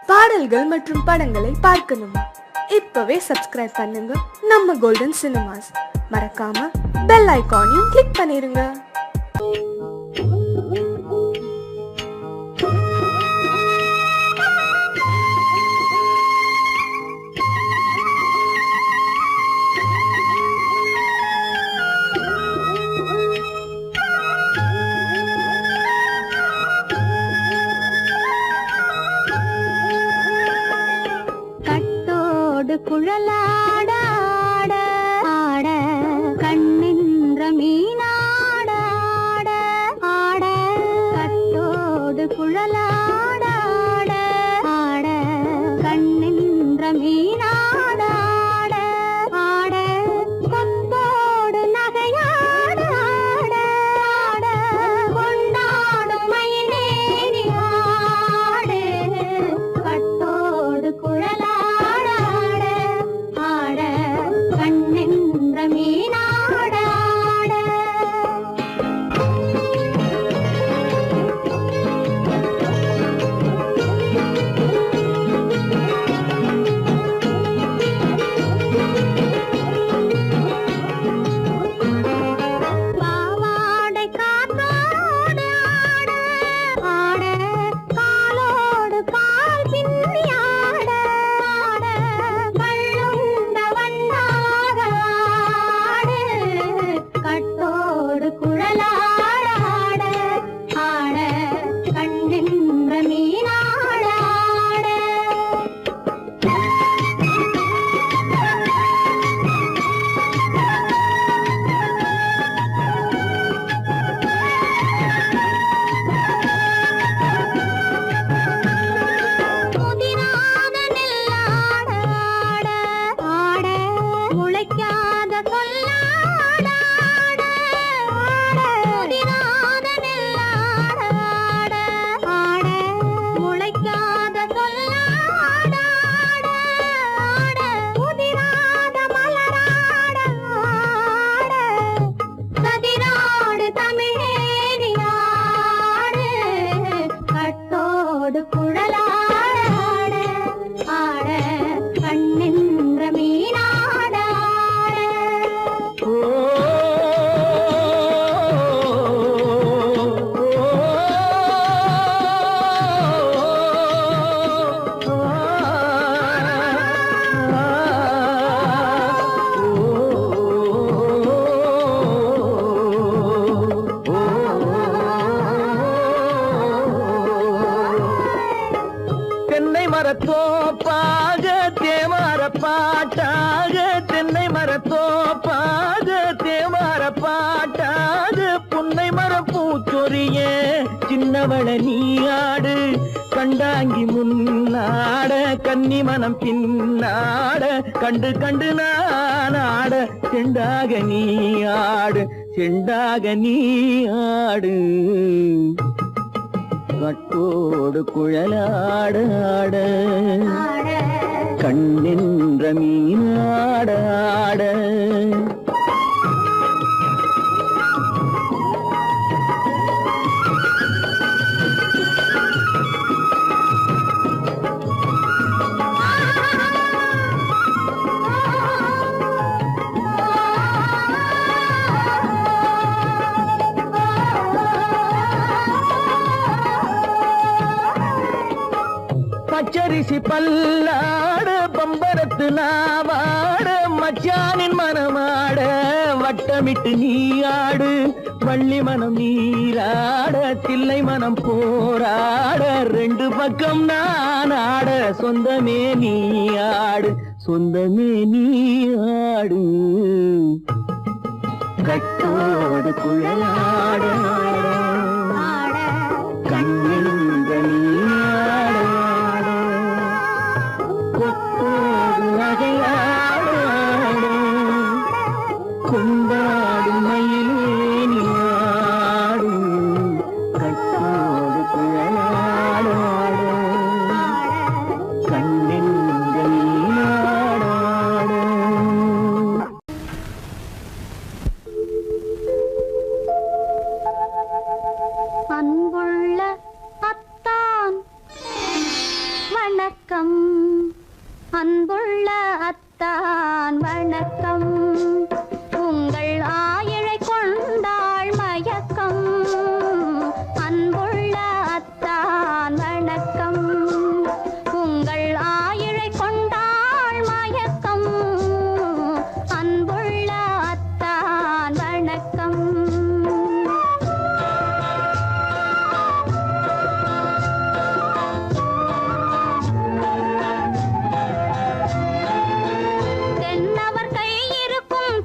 பாடல்கள் மற்றும் படங்களை பார்க்கணுமா? இப்பவே சப்ஸ்கிரைப் பண்ணுங்க நம்ம கோல்டன் சினிமாஸ். மறக்காம பெல் ஐகானையும் கிளிக் பண்ணிருங்க. குழலாட ஆட ஆட கண்ணின்ற மீனாட ஆட ஆட கட்டோடு குழலாட ஆட ஆட கண்ணின்ற மீனாட ஆட ஆட கொத்தோடு நகையாட ஆட ஆட கொண்டாடும் மயிலேறி ஆடு கட்டோடு குழலாட மரத்தோப்பாக தேமார பாட்டாக தென்னை மரத்தோப்பாக தேமார பாட்டாக புன்னை மரப்பூச்சொரிய சின்னவள நீயாடு கண்டாங்கி முன்னாட கன்னி மனம் பின்னாட கண்டு கண்டு நானாட செண்டாக நீயாடு செண்டாக நீயாடு கட்டோடு குழலாட ஆட கண்ணின்ற மீனாட ஆட பச்சரிசி பல்லாட பம்பரத்து நாவாட மச்சானின் மனமாட வட்டமிட்டு நீயாடு வள்ளி மனம் நீராட தில்லை மனம் போராட ரெண்டு பக்கம் நான் ஆட சொந்தமே நீயாடு சொந்தமே நீயாடு கட்டோடு குழலாட கண்ணின்ற நீயாட கொண்டாடு மயிலே நீயாடு கட்டோடு குழலாட கண்ணின்ற நீயாட மயக்கம் அன்புள்ள அத்தான் வணக்கம் உங்கள் ஆயிழை கொண்டாள் மயக்கம் அன்புள்ள அத்தான் வணக்கம் உங்கள் ஆயிழை கொண்டாள் மயக்கம் அன்புள்ள அத்தான் வணக்கம் தென்னவர் கை இருக்கும்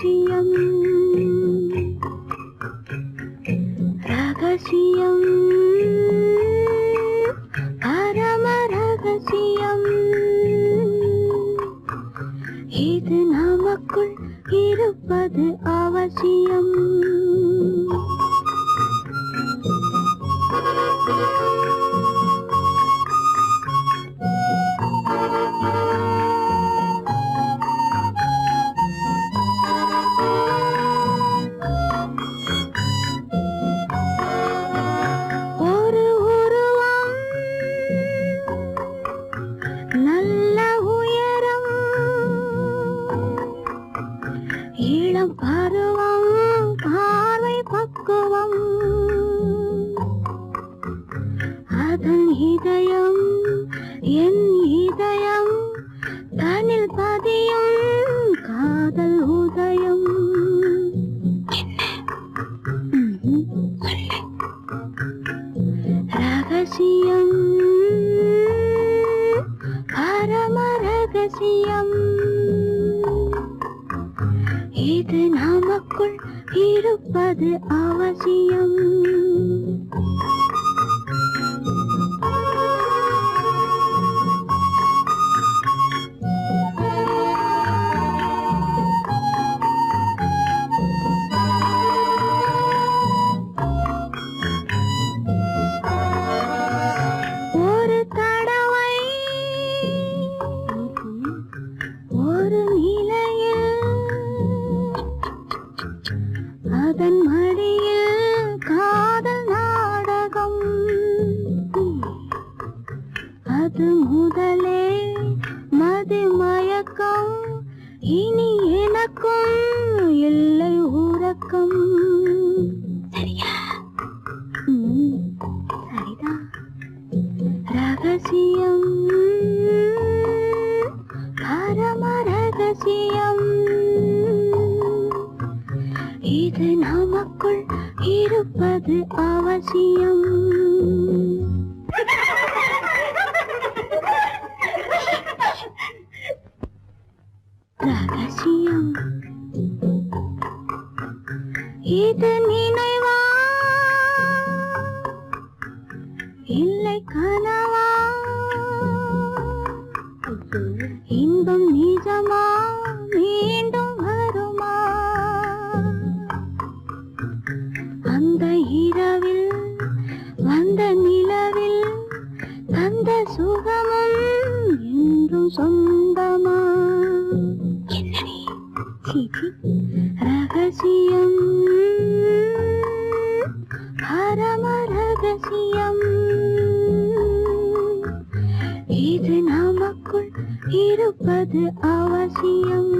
ரகசியம் ரகசியம் பரம ரகசியம் இது நமக்குள் இருப்பது அவசியம் ஒரு உருவம் நல்ல உயரம் இளம் பருவம் பார்வை பக்குவம் அதன் இதயம் என் இதயம் தனில் பதியும் காதல் உதயம் ரகசியம் பரம ரகசியம் இது நமக்குள் இருப்பது அவசியம் ஒரு தடவை ஒரு நிலையில் அதன் மடியில் காதல் நாடகம் அது முதலே மதிமயக்கம் இனி எனக்கும் இல்லை உறக்கம் சரியா சரிதான் ரகசியம் பரம ரகசியம் இது நமக்குள் இருப்பது அவசியம் ரகசியம் இது நினைவா இல்லை கனவா இன்பம் நிஜமா மீண்டும் வருமா அந்த இரவில் வந்த நிலவில் தந்த சுகமும் என்றும் சொந்தமா என்னடி ரகசியம் பரம ரகசியம் இது நமக்குள் இருப்பது அவசியம்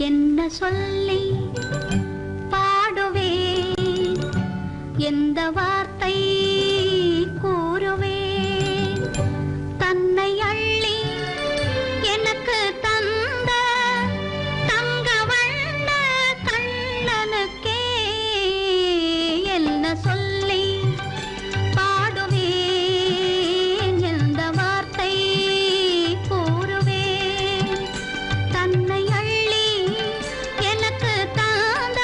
என்ன சொல்லி பாடுவேன், எந்த வார்த்தை கூறுவேன், தன்னை அள்ளி எனக்கு தந்த தங்க வண்ண கண்ணனுக்கே என்ன சொல்லி பாடுவேன், எந்த வார்த்தை கூறுவேன், தன்னை அள்ளி எனக்கு தந்த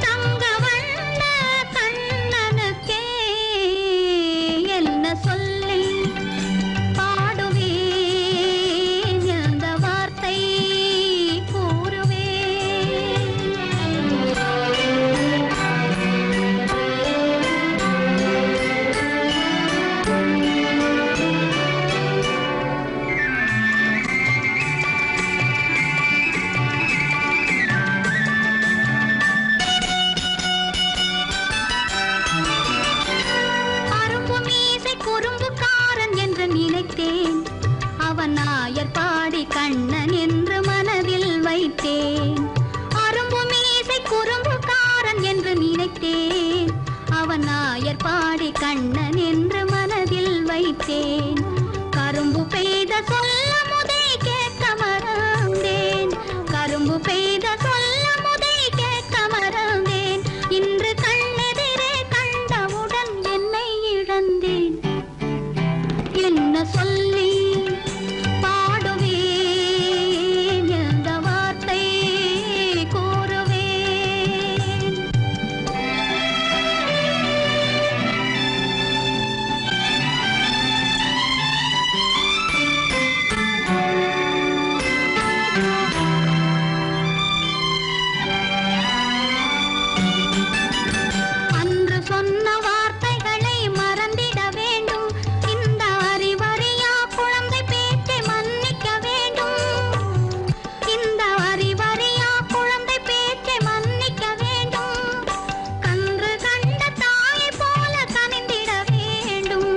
தங்க வண்ண கண்ணனுக்கே என்ன சொல்லி பாடுவேன், எந்த வார்த்தை நினைத்தேன், அவன் நாயர் பாடி கண்ணன் என்று மனதில் வைத்தேன். அரும்பு மீசை குறும்புக்காரன் என்று நினைத்தேன், அவன் நாயர் பாடி கண்ணன் என்று மனதில் வைத்தேன். கரும்பு பெய்த சொல்ல முதை கேட்க மறந்தேன், கரும்பு பெய்த சொல்ல முதை கேட்க மறந்தேன். இன்று கண்ணெதிரே கண்டவுடன் என்னை இழந்தேன். என்ன சொல்லி பாடுவேன், எந்த வார்த்தை கூறுவேன். அன்று சொன்ன வார்த்தைகளை மறந்திட வேண்டும், இந்த அறிவறியா குழந்தை பேச்சை மன்னிக்க வேண்டும், இந்த அறிவறியா குழந்தை பேச்சை மன்னிக்க வேண்டும். கன்று கண்ட தாயை போல கனிந்திட வேண்டும்,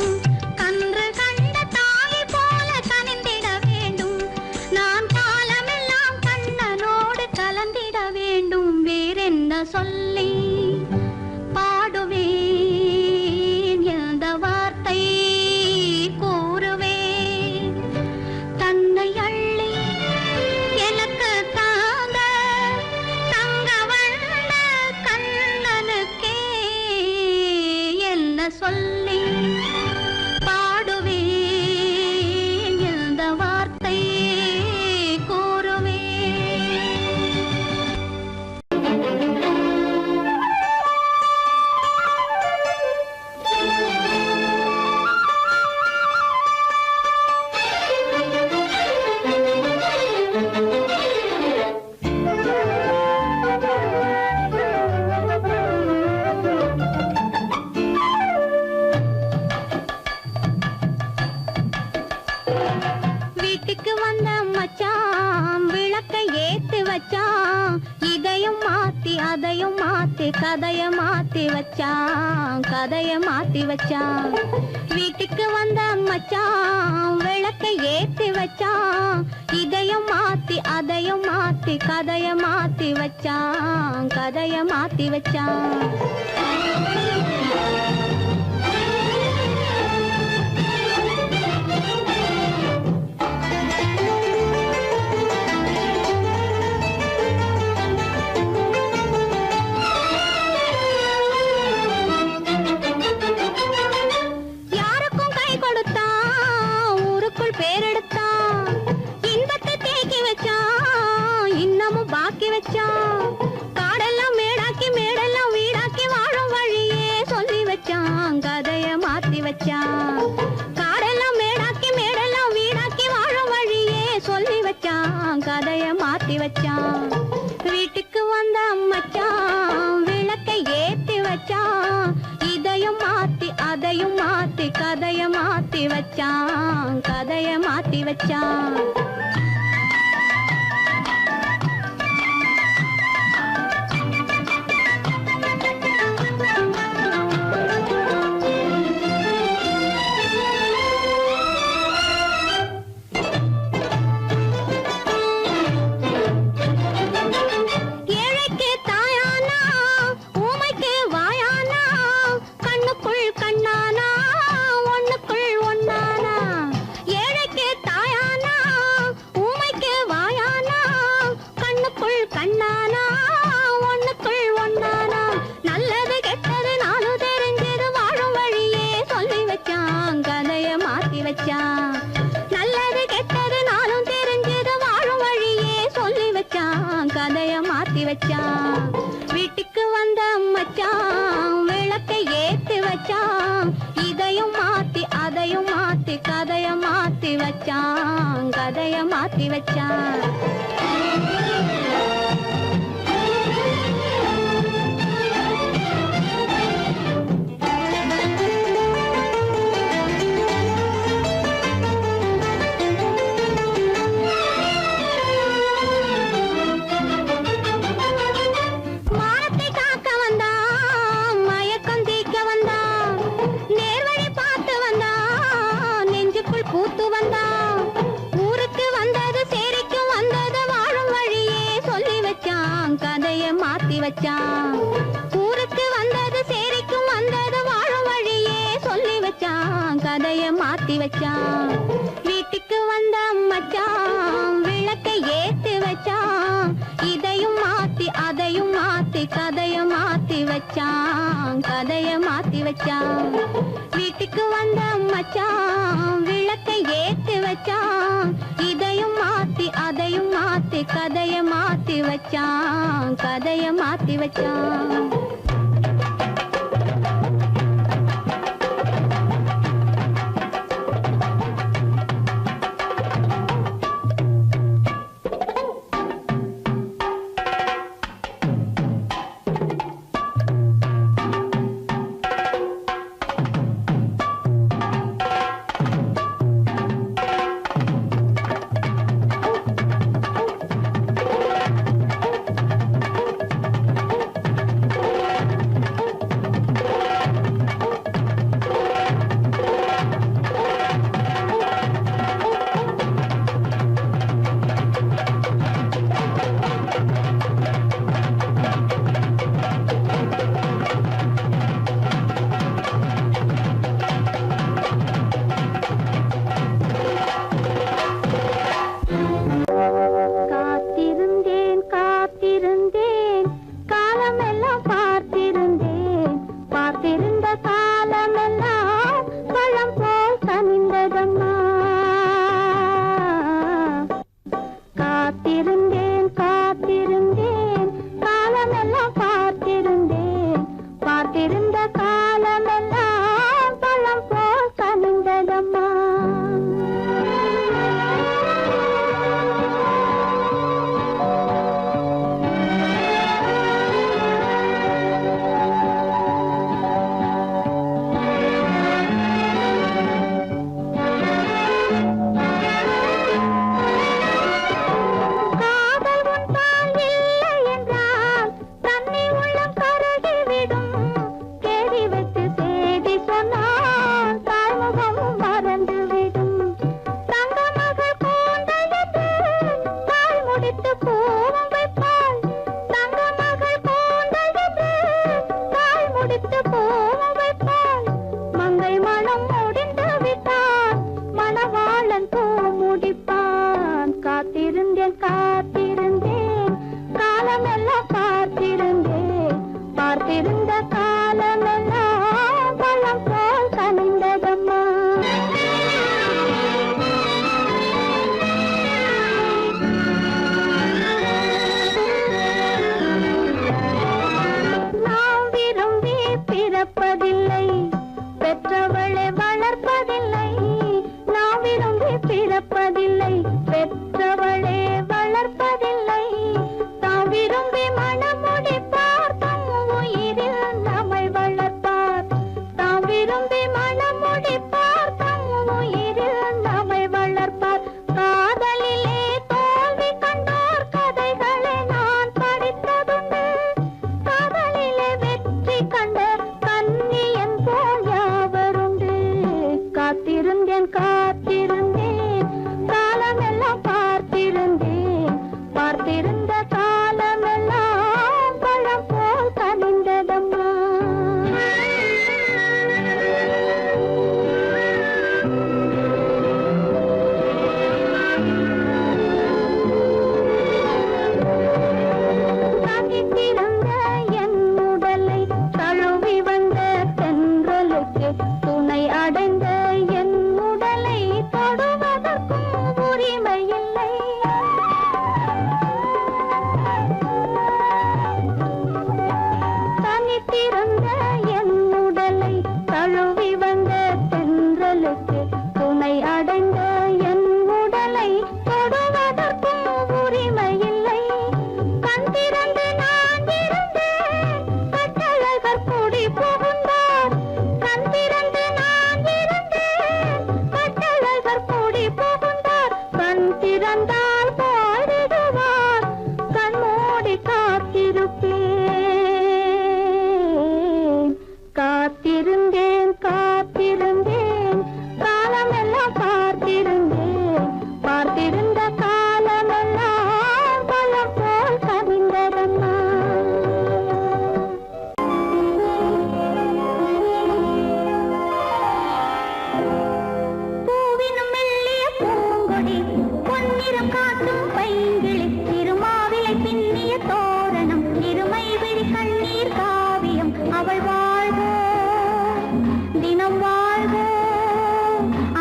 கன்று கண்ட தாயை போல கனிந்திட வேண்டும். நான் காலமெல்லாம் கண்ணனோடு கலந்திட வேண்டும். வேறென்ன சொல்லி பாடுவேன், எந்த வார்த்தை கூறுவேன், தன்னை அள்ளி எனக்கு தாந்த தங்க வண்ண கண்ணனுக்கே என்ன சொல்லி பாடுவேன், எந்த வார்த்தை கூறுவேன். வீட்டுக்கு வந்த மச்சான் விளக்கை ஏத்தி வச்சான், இதையும் மாத்தி அதையும் மாத்தி கதைய மாத்தி வச்சான், கதைய மாத்தி வச்சான். வீட்டுக்கு வந்த மச்சான் விளக்கை ஏத்தி வச்சான், இதையும் மாத்தி அதையும் மாத்தி கதைய மாத்தி வச்சான், கதைய மாத்தி வச்சான். யாருக்கும் கை கொடுத்தான், ஊருக்குள் பேரெடுத்தான், இன்பத்தை தேக்கி வச்சான், இன்னமும் பாக்கி வச்சான். காடெல்லாம் மேடாக்கி வச்சான் கதைய மாத்தி வச்சான் நல்லது கெட்டது நானும் தெரிஞ்சது வாழும் வழியே சொல்லி வச்சான் கதைய மாத்தி வச்சான் வீட்டுக்கு வந்த மச்சான் விளக்கை ஏத்தி வச்சான் இதையும் மாத்தி அதையும் மாத்தி கதைய மாத்தி வச்சான் கதைய மாத்தி வச்சான் பூத்து வந்தான் ஊருக்கு வந்தது சேரிக்கும் வந்தது வாழும் வழியே சொல்லி வச்சான் கதைய மாத்தி வச்சான் ஊருக்கு வந்தது சேரிக்கும் வந்தது வாழும் வழியே சொல்லி வச்சான் கதைய மாத்தி வச்சான் வீட்டுக்கு வந்த மச்சான் விளக்கை ஏத்தி வச்சான் இதையும் மாத்தி அதையும் மாத்தி கதைய மாத்தி வச்சான் கதைய மாத்தி வச்சான் வீட்டுக்கு வந்த மச்சான் விளக்கை ஏத்தி வச்சான் இதையும் மாத்தி அதையும் மாத்தி கதைய மாத்தி வச்சான் கதைய மாத்தி வச்சான் விரும்பி மனமுடி பார்த்தும் உயிரில் காத்திருந்த என் உடலை தழுவி வந்த தென்றலுக்கு துணை அடைந்த என் உடலை தொடுவதற்கும் உரிமையில்லை. கண் திறந்து நான் இருந்தேன், கட்டழகர் குடி புகுந்தார். கண் திறந்து நான் இருந்தேன், கட்டழகர் குடி புகுந்தார். கண் திறந்தால் பாடிடுவார், கண் மூடி காத்திருப்பேன். காத்திருந்தேன் காத்திருந்தேன் காலமெல்லாம் பார்த்திருந்தேன். பார்த்திருந்த காலமெல்லாம் பலம் போல் கவிந்ததம்மா. பூவினும் மெல்லிய பூங்கொடி பொன்னிறம் காட்டும் பைங்கிளி திருமாவிலை பின்னிய தோரணம் இருமை விழி கண்ணீர் காவியம் அவள் வாழ்க தினம் வாழ்க.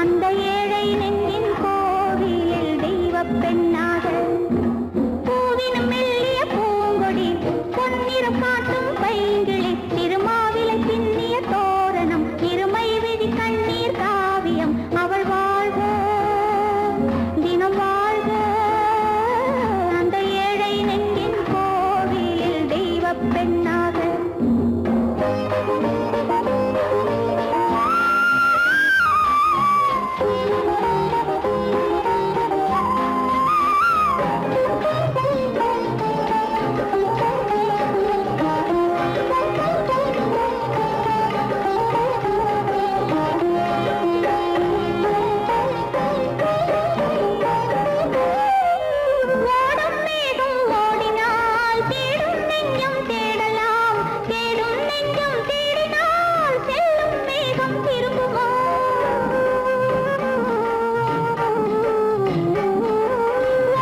அந்த ஏழை நெஞ்சின் கோவிலில் தெய்வப் பெண்ணாக. பூவினும் மெல்லிய பூங்கொடி பொன்னிறம் காட்டும் பைங்கிளி திருமாவிலை பின்னிய தோரணம் இருமை விழி கண்ணீர் காவியம் அவள் வாழ்க தினம் வாழ்க. அந்த ஏழை நெஞ்சின் கோவிலில் தெய்வப் பெண்ணாக. ஓடும் மேகம் ஓடினால் தேடும் நெஞ்சம் தேடலாம், தேடும் நெஞ்சம் தேடினால் செல்லும் மேகம் திரும்புமோ.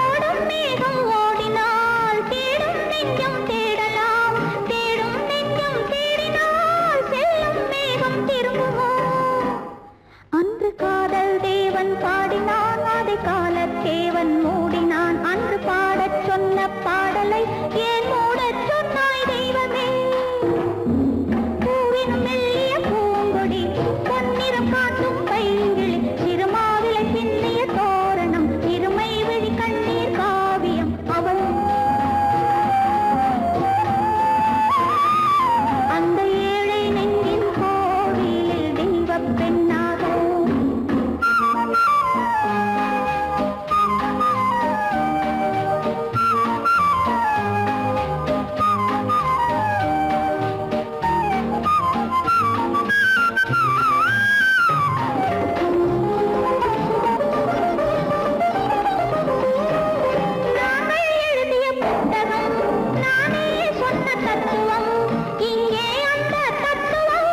ஓடும் மேகம் ஓடினால் தேடும் நெஞ்சம் தேடலாம், தேடும் நெஞ்சம் தேடினால் செல்லும் மேகம் திரும்புமோ. அன்று காதல் தேவன் பாடினான், அதை காலத்தேவன் மூடினான். அன்று பாடச் சொன்ன பாடலை ஏன் மூடச் சொன்னாய் தெய்வமே. பூவினும் மெல்லிய பூங்கொடி பொன்னிறம் காட்டும் பைங்கிளி திருமாவிலை பின்னிய தோரணம் இருமை விழி கண்ணீர் காவியம் அவள். அந்த ஏழை நெஞ்சின் கோவிலில் தெய்வப் பெண்ணாக. நாங்கள் எழுதிய புத்தகம் நானே சொன்ன தத்துவம், இங்கே அந்த தத்துவம்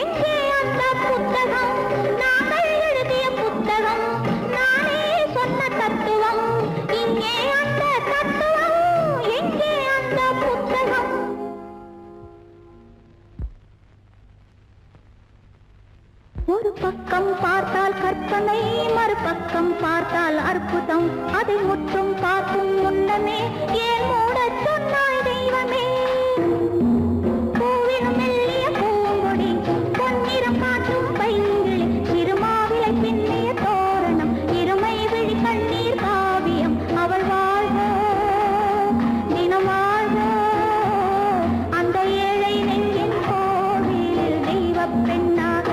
எங்கே அந்த புத்தகம். நாங்கள் எழுதிய புத்தகம் நானே சொன்ன தத்துவம், இங்கே அந்த தத்துவம் எங்கே அந்த புத்தகம். ஒரு பக்கம் பார்த்தால் கற்பனை, மறுபக்கம் பார்த்தால் அற்புதம். அதை முற்றும் பார்க்கும் முன்னமே ஏன் மூடச் சொன்னாய் தெய்வமே. பூவினும் மெல்லிய பூங்கொடி பொன்னிறம் காட்டும் பைங்கிளி திருமாவிலை பின்னிய தோரணம் இருமை விழி கண்ணீர் காவியம் அவள் வாழ்க தினம் வாழ்க. அந்த ஏழை நெஞ்சின் கோவிலில் தெய்வப் பெண்ணாக.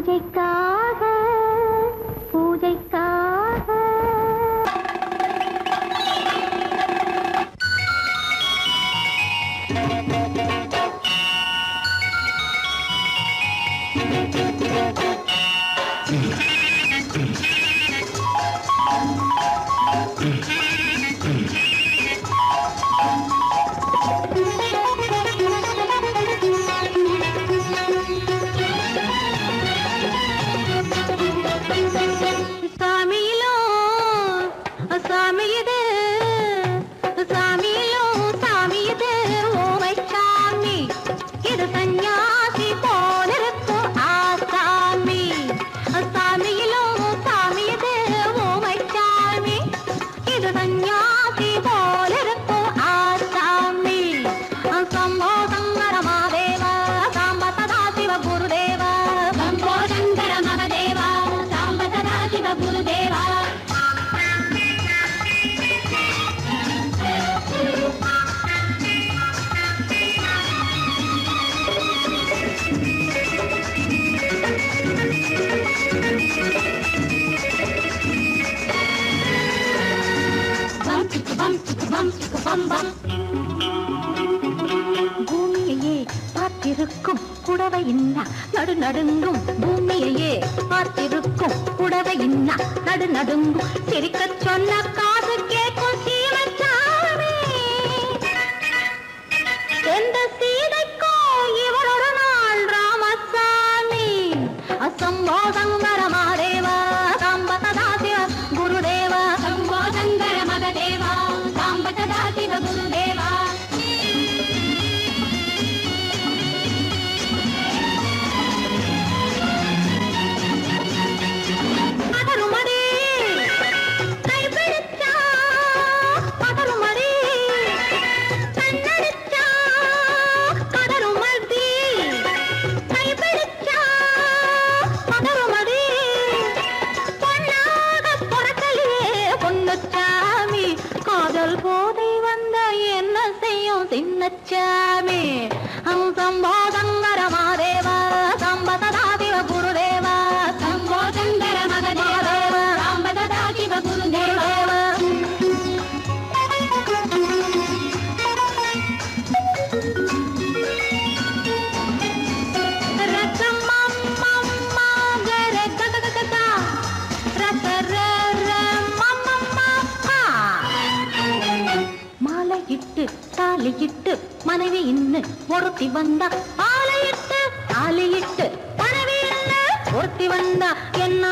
பூஜைக்காக பூஜைக்காக பூமியையே பார்த்திருக்கும் புடவை இன்னா நடு நடுங்கும் பூமியையே பார்த்திருக்கும் புடவை இன்னா நடு நடுங்கும் சிரிக்க சொன்ன காது கேட்கும் சீமச்சாமி எந்த சீதைக்கோ இவரோட நாள் ராமசாமி அசம்போதங்கர மாதேவா சாம்பதாசிவ குருதேவா சம்போதங்கர மகதேவா சாம்பதாசிவ குருதேவா சின்னச்சாமி சம்போதங்கர மாதேவா சம்பததாதிவ குருதேவா சம்போதங்கர மகதேவா சம்பததாதிவ குருதேவா மாலையிட்டு தாலியிட்டு மனைவி இன்னு ஒருத்தி வந்தா ஆலையிட்டு தாலியிட்டு மனைவி இன்னு ஒருத்தி வந்தா என்ன